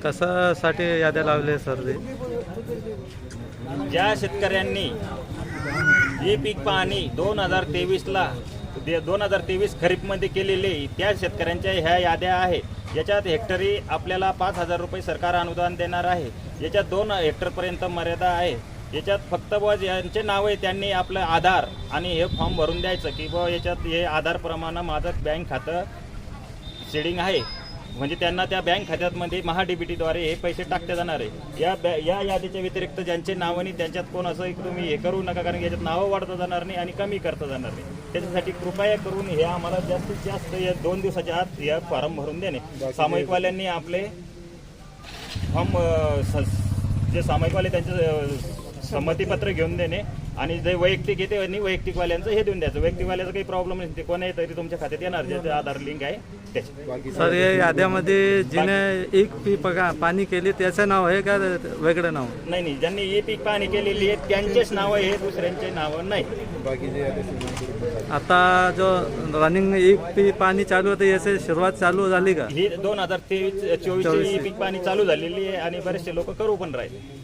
कशासाठी याद्या लावले सर ते? ज्या शेतकऱ्यांनी ही पीक पाहणी 2023ला 2023 खरीपमध्ये केलेली त्या शेतकऱ्यांच्या ह्या याद्या आहेत। याच्यात हेक्टरी आपल्याला 5,000 रुपये सरकार अनुदान देणार आहे। याच्यात 2 हेक्टरपर्यंत मर्यादा आहे। याच्यात फक्त ज्यांचे नाव आहे त्यांनी आपलं आधार आणि हे फॉर्म भरून द्यायचं की याच्यात हे आधारप्रमाणे माझं बँक खातं शेडिंग आहे, म्हणजे त्यांना त्या बँक खात्यामध्ये महाडीबीटीद्वारे हे पैसे टाकले जाणार आहे। या यादीच्या व्यतिरिक्त ज्यांचे नाव आणि त्यांच्यात कोण असं तुम्ही हे करू नका, कारण याच्यात नावं वाढता जाणार नाही आणि कमी करता जाणार नाही। त्याच्यासाठी कृपया करून हे आम्हाला जास्तीत जास्त या 2 दिवसाच्या आत या फॉर्म भरून देणे। सामायिकवाल्यांनी आपले फॉर्म जे सामायिकवाले त्यांचे संमतीपत्र घेऊन देणे आणि जे वैयक्तिक येते आणि वैयक्तिकवाल्यांचं हे देऊन द्यायचं। वैयक्तिकवाल्याचा काही प्रॉब्लेम नाही, ते कोणाही तरी तुमच्या खात्यात येणार ज्याचे आधार लिंक आहे त्याचे। सर या याद्यामध्ये जिने एक पीक पाणी केली त्याचं नाव आहे का वेगळं नाव? नाही, ज्यांनी ही पीक पाहणी केलेली आहे त्यांचेच नाव आहे, दुसऱ्यांचे नाव नाही। आता जो रनिंग एक पीक पाणी चालू होते याची सुरुवात चालू झाली का? ही 2023-24 ही पीक पाणी चालू झालेली आहे आणि बरेचसे लोक करू पण राहिले।